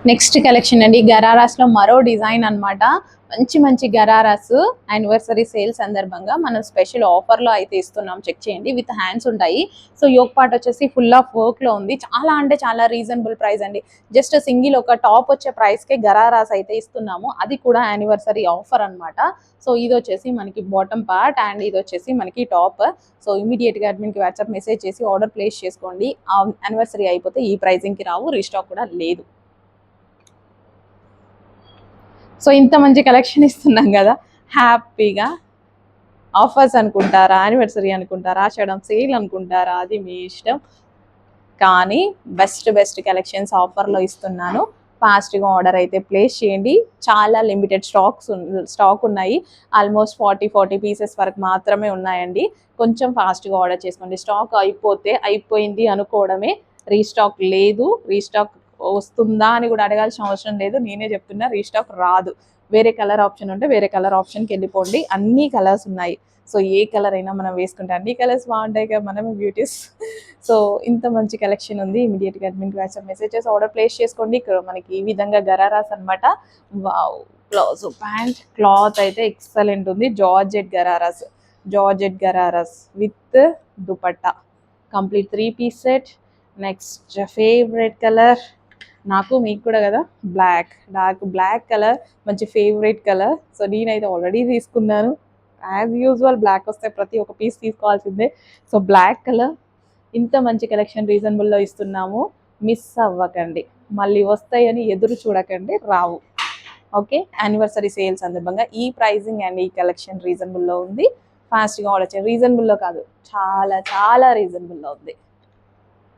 Next collection అండి గరారాస్ లో మరో డిజైన్ అన్నమాట. మంచి మంచి గరారాస్ యానివర్సరీ సేల్ సందర్భంగా మనం స్పెషల్ ఆఫర్ లో అయితే ఇస్తున్నాం. చెక్ చేయండి, విత్ హ్యాండ్స్ ఉంటాయి. సో యోక్ పార్ట్ వచ్చేసి ఫుల్ ఆఫ్ వర్క్ లో ఉంది. చాలా అంటే చాలా రీజనబుల్ ప్రైస్ అండి. జస్ట్ సింగిల్ ఒక టాప్ వచ్చే ప్రైస్ కే గరారాస్ అయితే ఇస్తున్నాము. అది కూడా యానివర్సరీ ఆఫర్ అన్నమాట. సో ఇది వచ్చేసి మనకి బాటమ్ పార్ట్ అండ్ ఇది వచ్చేసి మనకి టాప్. సో ఇమీడియట్ గా అడ్మిన్ కి వాట్సాప్ మెసేజ్ చేసి ఆర్డర్ ప్లేస్ చేసుకోండి. యానివర్సరీ అయిపోతే ఈ ప్రైజింగ్ కి రావు, రీస్టాక్ కూడా లేదు. సో ఇంత మంచి కలెక్షన్ ఇస్తున్నాం కదా, హ్యాపీగా ఆఫర్స్ అనుకుంటారా, యానివర్సరీ అనుకుంటారా, ఆషాఢం సేల్ అనుకుంటారా, అది మీ ఇష్టం. కానీ బెస్ట్ కలెక్షన్స్ ఆఫర్లో ఇస్తున్నాను. ఫాస్ట్గా ఆర్డర్ అయితే ప్లేస్ చేయండి. చాలా లిమిటెడ్ స్టాక్ ఉన్నాయి. ఆల్మోస్ట్ 40 పీసెస్ వరకు మాత్రమే ఉన్నాయండి. కొంచెం ఫాస్ట్గా ఆర్డర్ చేసుకోండి. స్టాక్ అయిపోతే అయిపోయింది అనుకోవడమే, రీస్టాక్ లేదు. రీస్టాక్ వస్తుందా అని కూడా అడగాల్సిన అవసరం లేదు. నేనే చెప్తున్నా, రీస్టాక్ రాదు. వేరే కలర్ ఆప్షన్ ఉంటే వేరే కలర్ ఆప్షన్కి వెళ్ళిపోండి. అన్ని కలర్స్ ఉన్నాయి. సో ఏ కలర్ అయినా మనం వేసుకుంటే అన్ని కలర్స్ బాగుంటాయి కదా, మనమే బ్యూటీస్. సో ఇంత మంచి కలెక్షన్ ఉంది. ఇమీడియట్గా అడ్మిన్కి వాట్సాప్ మెసేజెస్ ఆర్డర్ ప్లేస్ చేసుకోండి. ఇక్కడ మనకి ఈ విధంగా గరారాస్ అనమాట. వావ్, బ్లౌజ్ ప్యాంట్ క్లాత్ అయితే ఎక్సలెంట్ ఉంది. Georgette ghararas with dupatta, complete 3 piece set. Next favourite colour నాకు, మీకు కూడా కదా, డార్క్ బ్లాక్ కలర్ మంచి ఫేవరెట్ కలర్. సో నేనైతే ఆల్రెడీ తీసుకున్నాను. యాజ్ యూజువల్ బ్లాక్ వస్తే ప్రతి ఒక్క పీస్ తీసుకోవాల్సిందే. సో బ్లాక్ కలర్, ఇంత మంచి కలెక్షన్ రీజనబుల్లో ఇస్తున్నాము. మిస్ అవ్వకండి, మళ్ళీ వస్తాయని ఎదురు చూడకండి, రావు. ఓకే, యానివర్సరీ సేల్స్ సందర్భంగా ఈ ప్రైజింగ్ అండ్ ఈ కలెక్షన్ రీజనబుల్లో ఉంది. ఫాస్ట్గా ఆర్డర్ చేయండి. రీజనబుల్లో కాదు, చాలా చాలా రీజనబుల్లో ఉంది.